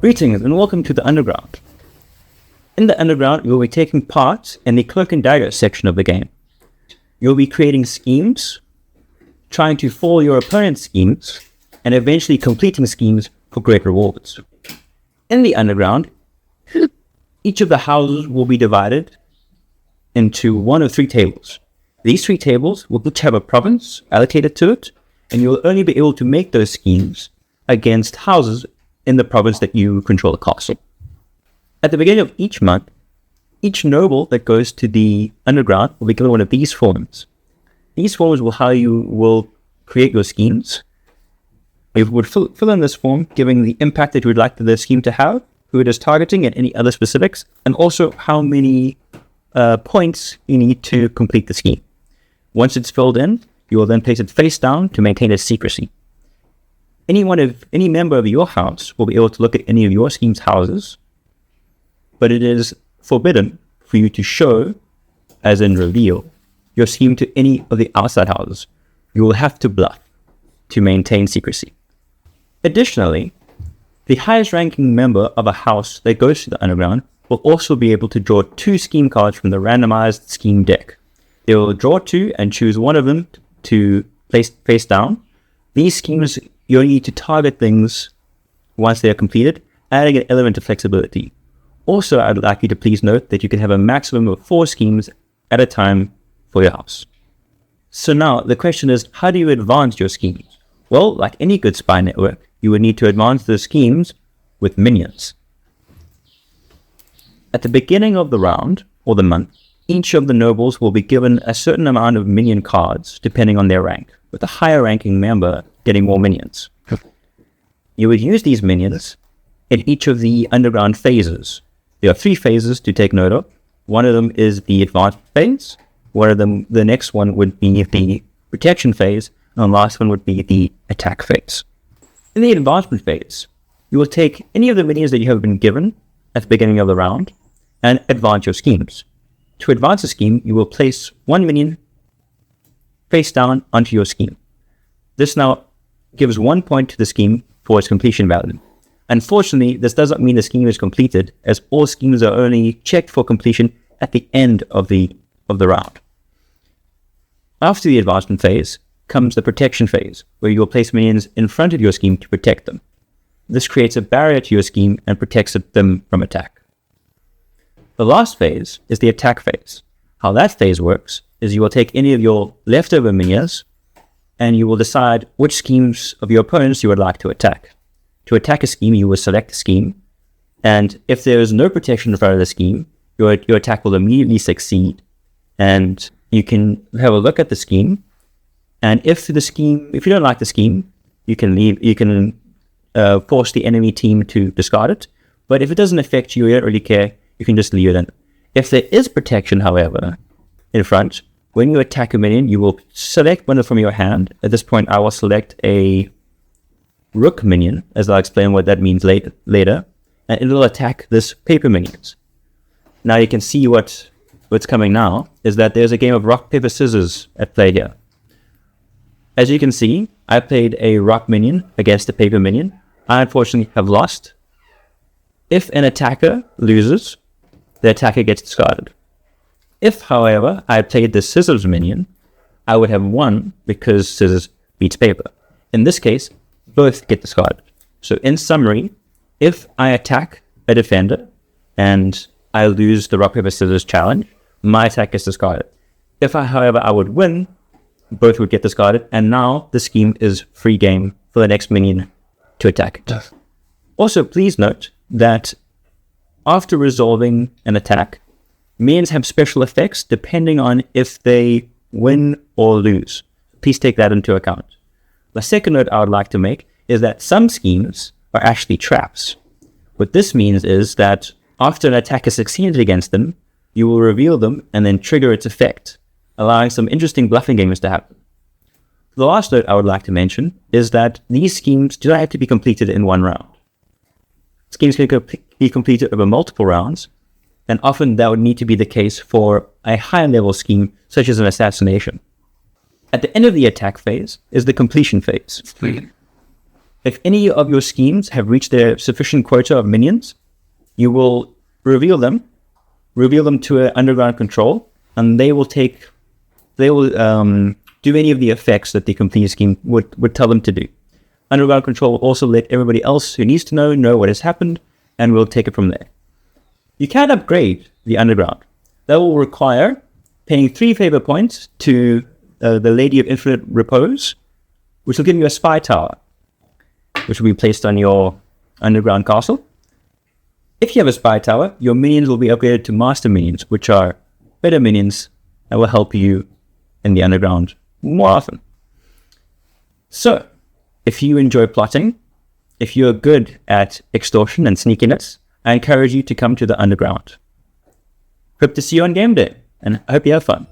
Greetings and welcome to the Underground. In the Underground, you'll be taking part in the Cloak and Dagger section of the game. You'll be creating schemes, trying to foil your opponent's schemes, and eventually completing schemes for great rewards. In the Underground, each of the houses will be divided into one of three tables. These three tables will each have a province allocated to it, and you'll only be able to make those schemes against houses in the province that you control the castle. At the beginning of each month, each noble that goes to the Underground will be given one of these forms. These forms will how you will create your schemes. You would fill in this form, giving the impact that you would like the scheme to have, who it is targeting, and any other specifics, and also how many points you need to complete the scheme. Once it's filled in, you will then place it face down to maintain its secrecy. Any member of your house will be able to look at any of your scheme's houses, but it is forbidden for you to show, as in reveal, your scheme to any of the outside houses. You will have to bluff to maintain secrecy. Additionally, the highest ranking member of a house that goes to the Underground will also be able to draw 2 scheme cards from the randomized scheme deck. They will draw 2 and choose one of them to place face down. These schemes, you only need to target things once they are completed, adding an element of flexibility. Also, I'd like you to please note that you can have a maximum of 4 schemes at a time for your house. So now, the question is, how do you advance your schemes? Well, like any good spy network, you would need to advance the schemes with minions. At the beginning of the round, or the month, each of the nobles will be given a certain amount of minion cards, depending on their rank, with a higher ranking member getting more minions. You would use these minions in each of the Underground phases. There are 3 phases to take note of. One of them is the advancement phase. One of them, the next one would be the protection phase, and the last one would be the attack phase. In the advancement phase, you will take any of the minions that you have been given at the beginning of the round and advance your schemes. To advance a scheme, you will place 1 minion face down onto your scheme. This now gives 1 point to the scheme for its completion value. Unfortunately, this doesn't mean the scheme is completed, as all schemes are only checked for completion at the end of the round. After the advancement phase comes the protection phase, where you will place minions in front of your scheme to protect them. This creates a barrier to your scheme and protects them from attack. The last phase is the attack phase. How that phase works is you will take any of your leftover minions and you will decide which schemes of your opponents you would like to attack. To attack a scheme, you will select a scheme, and if there is no protection in front of the scheme, your attack will immediately succeed. And you can have a look at the scheme, and if you don't like the scheme, you can leave. You can force the enemy team to discard it. But if it doesn't affect you, you don't really care. You can just leave it in. If there is protection, however, in front, when you attack a minion, you will select one from your hand. At this point, I will select a Rook minion, as I'll explain what that means later, and it will attack this paper minions. Now you can see what's coming now is that there's a game of rock, paper, scissors at play here. As you can see, I played a rock minion against a paper minion. I unfortunately have lost. If an attacker loses, the attacker gets discarded. If, however, I played the scissors minion, I would have won because scissors beats paper. In this case, both get discarded. So in summary, if I attack a defender and I lose the rock, paper, scissors challenge, my attack gets discarded. If, however, I would win, both would get discarded, and now the scheme is free game for the next minion to attack it. Also, please note that after resolving an attack, minions have special effects depending on if they win or lose. Please take that into account. The second note I would like to make is that some schemes are actually traps. What this means is that after an attack is succeeded against them, you will reveal them and then trigger its effect, allowing some interesting bluffing games to happen. The last note I would like to mention is that these schemes do not have to be completed in one round. Schemes can be completed over multiple rounds, and often that would need to be the case for a higher level scheme, such as an assassination. At the end of the attack phase is the completion phase. If any of your schemes have reached their sufficient quota of minions, you will reveal them to an underground control, and they will do any of the effects that the complete scheme would tell them to do. Underground control will also let everybody else who needs to know what has happened, and we'll take it from there. You can upgrade the underground. That will require paying 3 favor points to the Lady of Infinite Repose, which will give you a spy tower, which will be placed on your underground castle. If you have a spy tower, your minions will be upgraded to master minions, which are better minions that will help you in the underground more often. So, if you enjoy plotting, if you're good at extortion and sneakiness, I encourage you to come to the underground. Hope to see you on game day, and I hope you have fun.